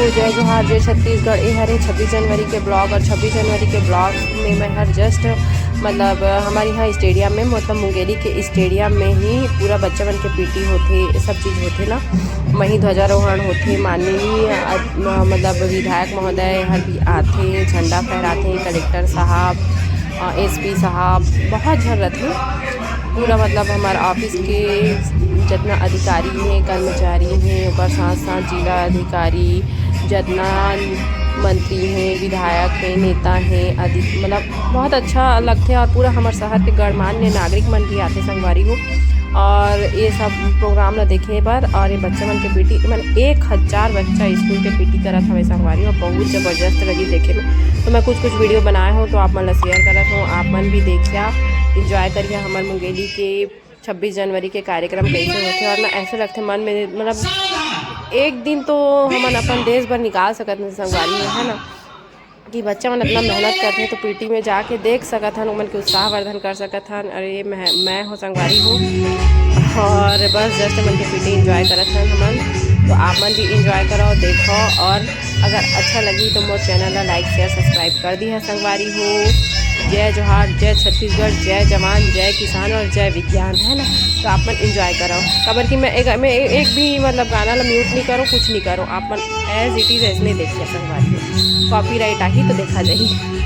हो, जय जोहार, जय छत्तीसगढ़। ये हरे 26 जनवरी के ब्लॉग, और 26 जनवरी के ब्लॉग में मैं हर जस्ट मतलब हमारे यहाँ स्टेडियम में, मतलब मुंगेली के स्टेडियम में ही पूरा बच्चा बन के पीटी होते, सब चीज़ होते ना, वहीं ध्वजारोहण होते। माननीय मतलब विधायक महोदय हर भी आते, झंडा फहराते, कलेक्टर साहब, एसपी साहब, बहुत जरूरत है। पूरा मतलब हमारे ऑफिस के जितना अधिकारी हैं, कर्मचारी हैं, और साथ साथ जिला अधिकारी, जितना मंत्री हैं, विधायक हैं, नेता हैं, मतलब बहुत अच्छा लगते हैं। और पूरा हमारे शहर के गणमान्य नागरिक मन भी आते संगवारी हो, और ये सब प्रोग्राम न देखे पर। और ये बच्चा मन के पीटी, मैंने 1000 बच्चा स्कूल के पीटी करत हमें संगवारी, और बहुत ज़बरदस्त लगी देखे में। तो मैं कुछ वीडियो बनाए हूँ, तो आप मन शेयर करत हूँ, आप मन भी देखिया, इंजॉय करिए हमारे मुंगेली के 26 जनवरी के कार्यक्रम कैसे होते। और ना ऐसे लगते मन में, मतलब एक दिन तो हम अपन देश भर निकाल सकत हैं संगवारी में, है ना, कि बच्चा मन इतना मेहनत करते हैं, तो पीटी में जाके देख सकत हन, उमन के उत्साहवर्धन कर सकत हन। अरे मैं हो संगवारी हूँ, और बस जस्ट मन के पीटी इंजॉय करत हन हमन। तो आप मन भी इंजॉय करो, देखो, और अगर अच्छा लगी तो मोर चैनल ला लाइक शेयर सब्सक्राइब कर दी है संगवारी हो। जय जोहार, जय छत्तीसगढ़, जय जवान, जय किसान, और जय विज्ञान, है ना। तो आप मन इंजॉय करो, खबर कि मैं एक भी मतलब गाना ला म्यूट नहीं करूँ, कुछ नहीं करूँ, आप मन एज इट इज़ ऐसे देखिए संगवारी हो। कॉपीराइट आ ही तो देखा जाए।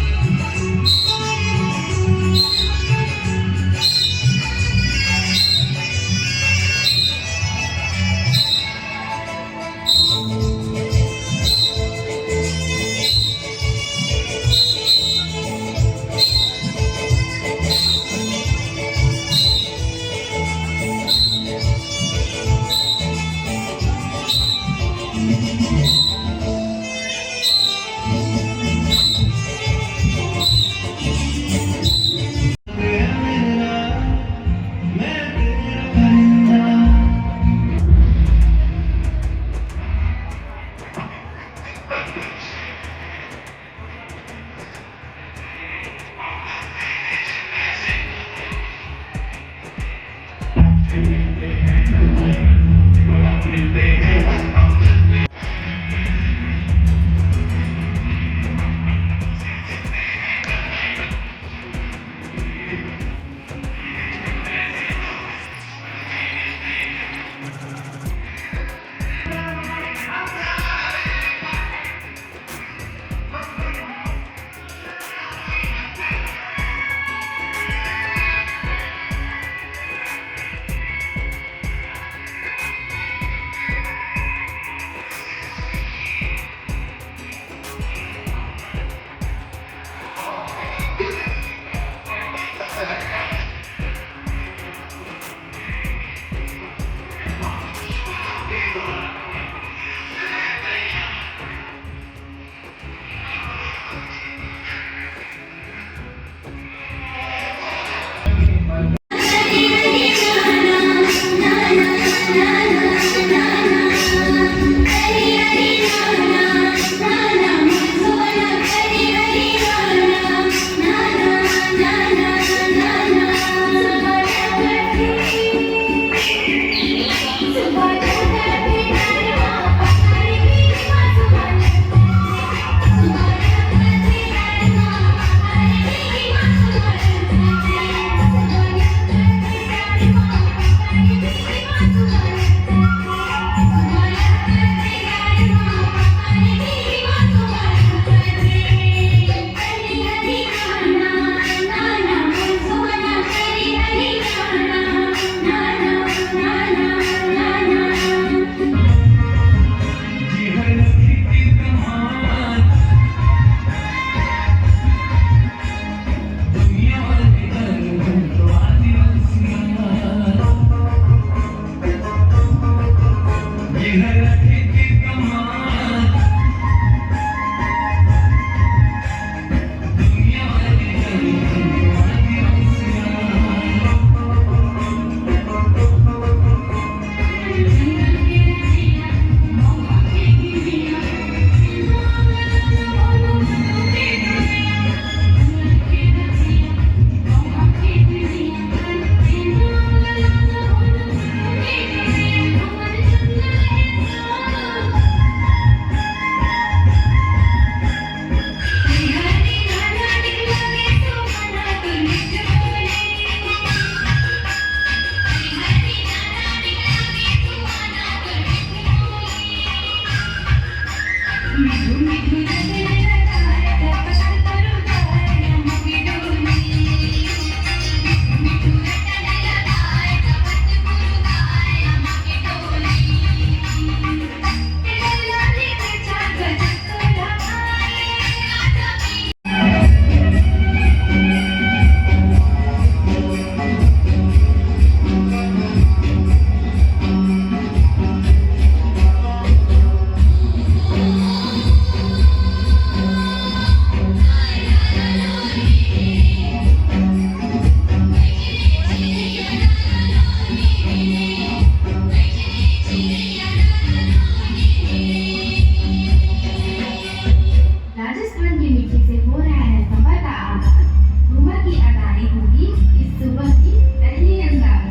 राजस्थान की मिट्टी से हो रहा है सफर का आगाज। घूमर की अदारी होगी इस सुबह की पहली अंदाज।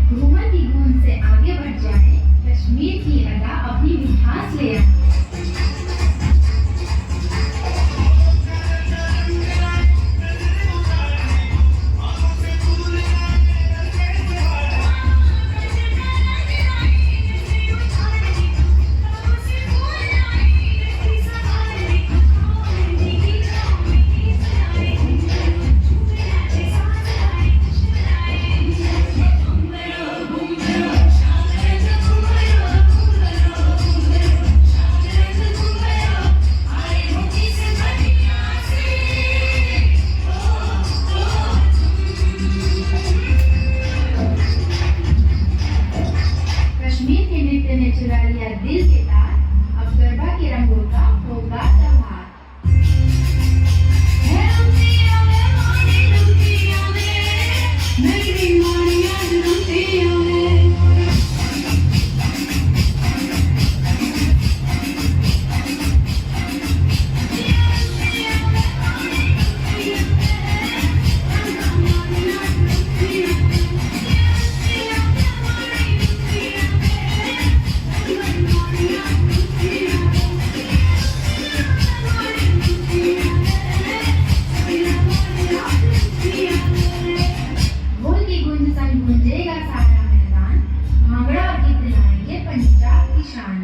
घूमर की गूंज से आगे बढ़ जाए, कश्मीर की अदा अपनी मिठास ले आए। कश्मीर के नृत्य ने चुरा लिया दिल के तार, अब गरबा के रंगों का होगा त्योहार। ढोल की गूंज संग गूंजेगा सारा मैदान, भांगड़ा और गीत गाएंगे पंजाब की शान।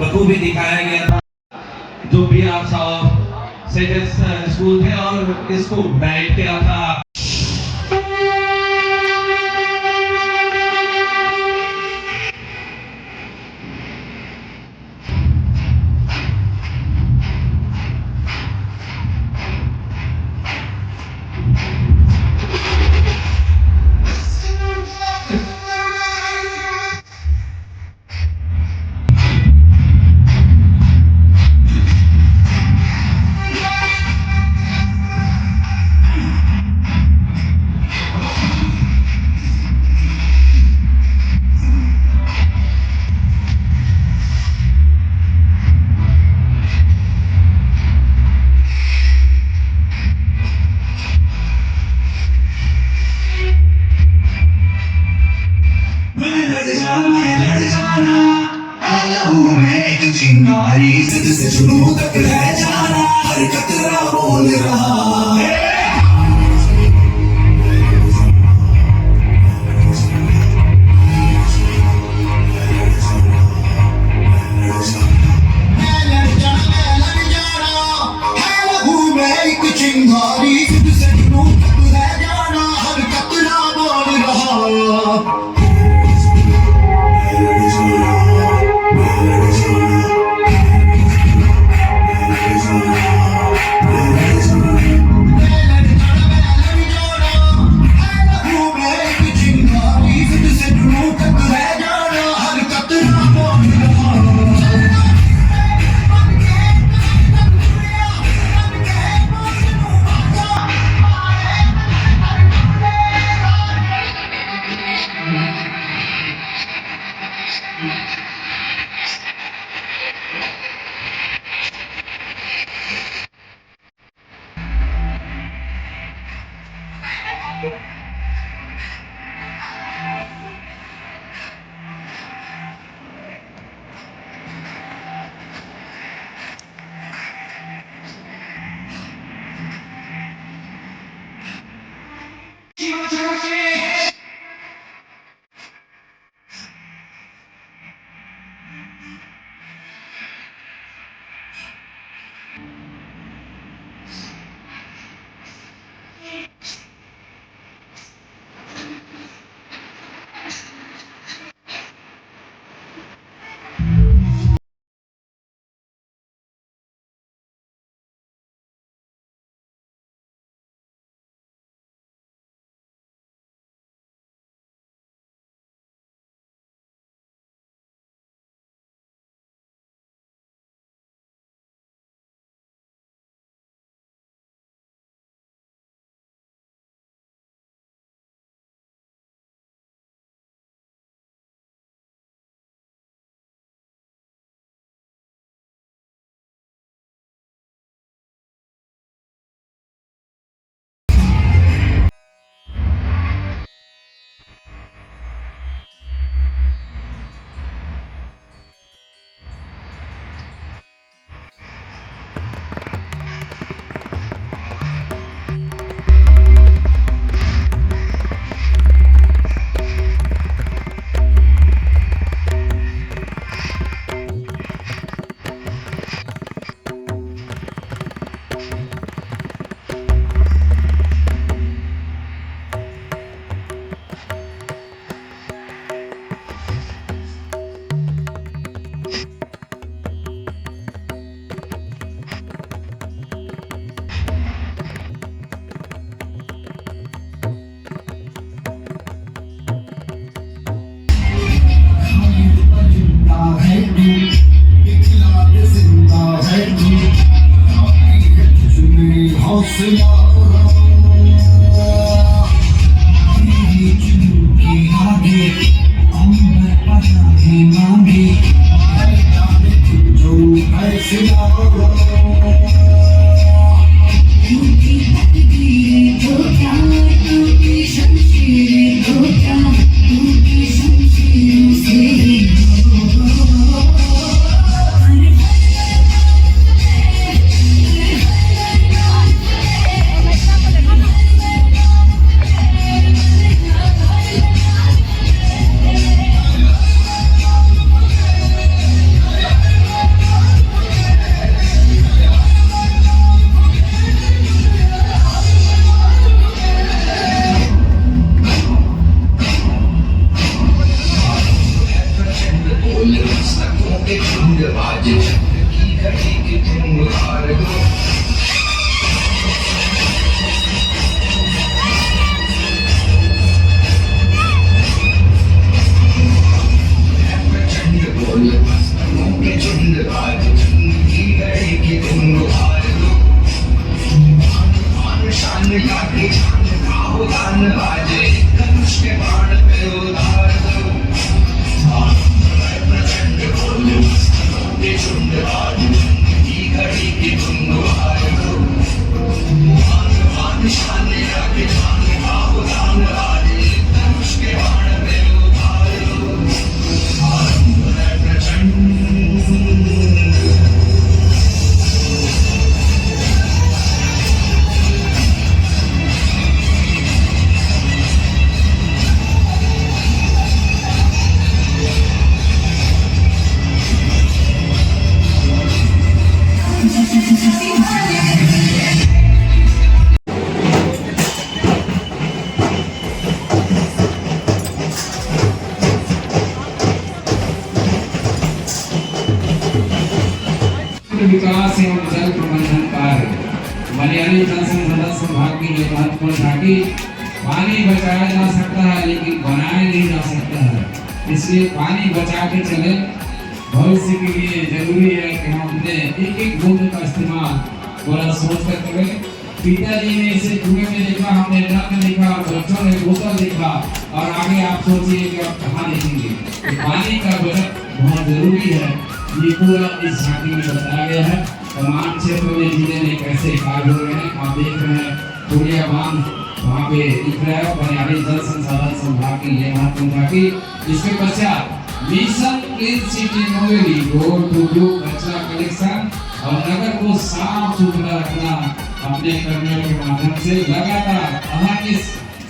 बखूबी दिखाया गया था। जो भी आप सब सेठ स्कूल थे और इसको बैठ के आता चिंगारी से शुरू तक रह जाना हर कतरा बोल रहा है। चिंगारी से शुरू तक रह जाना हर कतरा बोल रहा। विकास एवं जल प्रबंधन कार्य मलयाली जल संसाधन संभाग की ये महत्वपूर्ण झांकी पानी बचाया जा सकता है लेकिन बनाया नहीं जा सकता है। इसलिए पानी बचा के चले। भविष्य के लिए जरूरी है कि हम अपने एक एक बूंद का इस्तेमाल थोड़ा सोच कर करें। पिताजी ने इसे कुएं में देखा, हमने नल में देखा, बच्चों ने बोतल देखा और आगे आप सोचिए कि आप कहाँ देखेंगे। तो पानी का बचत बहुत जरूरी है। ये पूरा इस झांकी में बताया गया है। तमाम क्षेत्र में जिले में कैसे कार्य हो रहे हैं आप देख रहे हैं। पूर्णिया बांध वहाँ पे दिख रहा है। मलयाली जल संसाधन संभाग की ये महत्वपूर्ण झांकी। इसके पश्चात mission clean city Mungeli door to door कचरा कलेक्शन और नगर को साफ सुथरा रखना अपने कर्मियों के माध्यम से लगातार अहम इस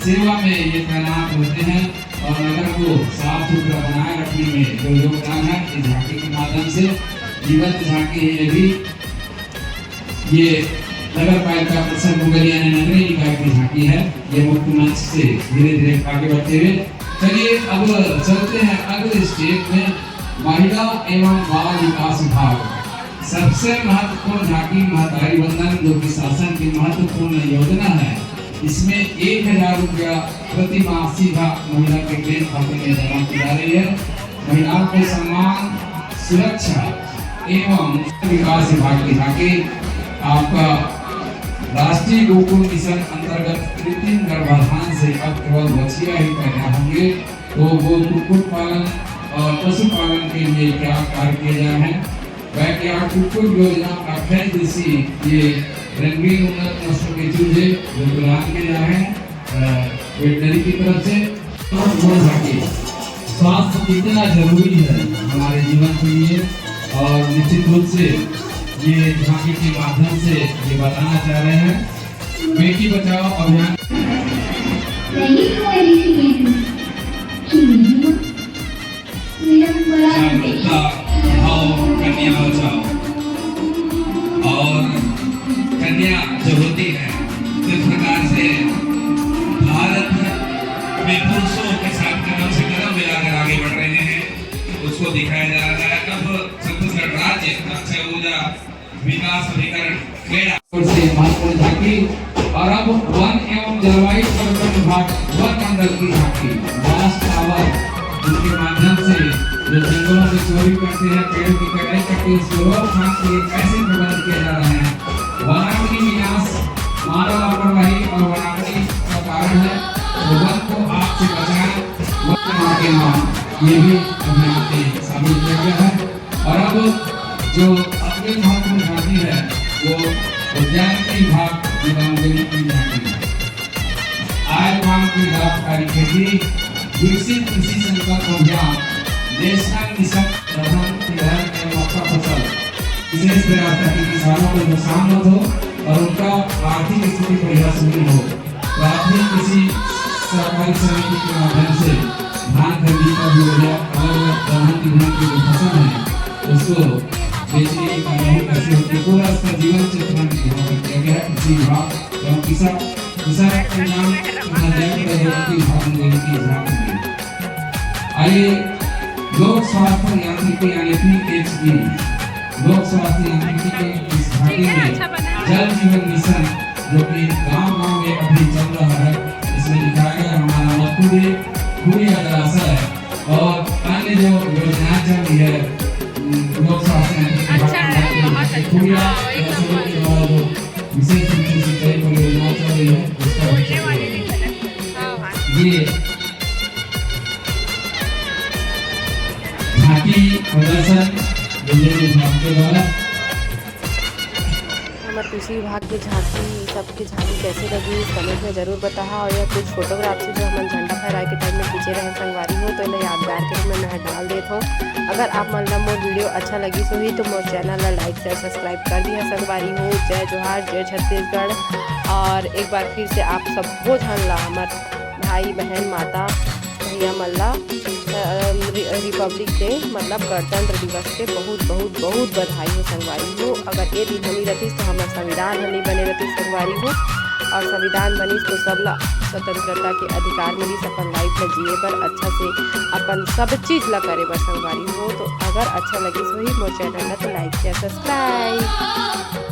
सेवा में ये तैनात होते हैं और नगर को साफ सुथरा बनाए रखने में जो योगदान है इस झांकी के माध्यम से जीवंत झांकी है। ये भी ये नगर पालिका परिषद मुंगेलिया नगरीय निकाय की झांकी है। ये मुख्य मंच से धीरे धीरे आगे बढ़ते हुए चलिए अब चलते हैं अगले स्टेप में महिला एवं बाल विकास विभाग। सबसे महत्वपूर्ण झांकी महतारी वंदन जो कि शासन की महत्वपूर्ण योजना है। इसमें 1000 रुपया प्रति माह सीधा महिला के बैंक खाते में जमा की जा रही है। महिलाओं को सम्मान सुरक्षा एवं विकास विभाग की झांकी आपका राष्ट्रीय गोकुल मिशन अंतर्गत कृत्रिम गर्भाधान से अब केवल बछिया ही पैदा होंगे। तो वो कुक्कुट पालन और पशुपालन के लिए क्या कार्य किए जा रहे हैं। बैकयार्ड कुक्कुट योजना अक्षय कृषि ये रंगीन उन्नत नस्ल के चूजे जो प्रदान किए जा रहे हैं वेटनरी की तरफ से। स्वास्थ्य कितना जरूरी है हमारे जीवन के लिए और निश्चित रूप से ये झांकी के माध्यम से ये बताना चाह रहे हैं। बेटी बचाओ अभियान जागरूकता बढ़ाओ, कन्या बचाओ। और कन्या जो होती है किस प्रकार से भारत में पुरुषों के साथ कदम से कदम मिलाकर आगे बढ़ रहे हैं उसको दिखाया जा रहा है। अब छत्तीसगढ़ राज्य अक्षय ऊर्जा विकास अभिकरण क्रीड़ा से महत्वपूर्ण झांकी। और अब वन एवं जलवायु परिवर्तन विभाग वन मंडल की झांकी लास्ट आवर जिसके माध्यम से जो जंगलों से चोरी करते हैं पेड़ की कटाई करके इसको रोकथाम के लिए कैसे प्रबंध किया जा रहा है। वनाग्नि विनाश मानव लापरवाही और वनाग्नि का कारण है। तो वन को आग से बचाएं वन के नाम ये भी अभियान में शामिल किया गया है। और अब जो अगली महत्वपूर्ण झांकी है वो उद्यान विभाग की झांकी आय काम की लाभकारी खेती विकसित कृषि संकल्प अभियान नेशनल मिशन प्रधानमंत्री एवं मक्का फसल विशेष प्रयास ताकि किसानों को नुकसान न हो और उनका आर्थिक स्थिति बढ़िया सुदृढ़ हो। प्राथमिक कृषि सहकारी समिति के माध्यम से धान खरीदी का भी हो गया और दलहन की धान की जो फसल है उसको बेचने की कार्यवाही कैसे होती है पूरा इसका जीवन चित्रण किया गया है। कृषि विभाग एवं किसान के नाम आइए लोक स्वास्थ्य यांत्रिकी यानी PHE लोक स्वास्थ्य यांत्रिकी के इस झांकी में जल जीवन मिशन जो कि गांव-गांव में अभी चल रहा है इसमें दिखाया गया हमारा मकुड़ी खुरिया जलाशय और अन्य जो योजनाएं चल रही है लोक स्वास्थ्य यांत्रिकी खुरिया विशेष रूप से सिंचाई परियोजना चल रही है उसका ये झांकी प्रदर्शन विभाग के द्वारा हमारे कृषि विभाग की झांकी सबकी झांकी कैसे लगी कमेंट में ज़रूर बताया। और यह कुछ फोटोग्राफ से जो हम झंडा फहराए के टाइम में खींचे रहे संगवारी हो तो इन्हें यादगार के रूप में मैं डाल देता हूँ। अगर आप मतलब मोर वीडियो अच्छा लगी सो ही तो मोर चैनल लाइक शेयर सब्सक्राइब कर दिया। संगवारी हो जय जोहार जय छत्तीसगढ़। और एक बार फिर से आप सब हो जानला हमारे भाई बहन माता भैया मल्ला रिपब्लिक डे मतलब गणतंत्र दिवस के बहुत बहुत बहुत बधाई हो संगवारी हो। अगर ये दिन हमी रहीस तो हमारा संविधान हमी बने रही संगवारी हो और संविधान बनीस तो सबला स्वतंत्रता के अधिकार मिली अपन लाइफ में जिए पर अच्छा से अपन सब चीज़ ला करे बर संगवारी हो। तो अगर अच्छा लगे सही मोर चैनल ला तो लाइक शेयर सब्सक्राइब।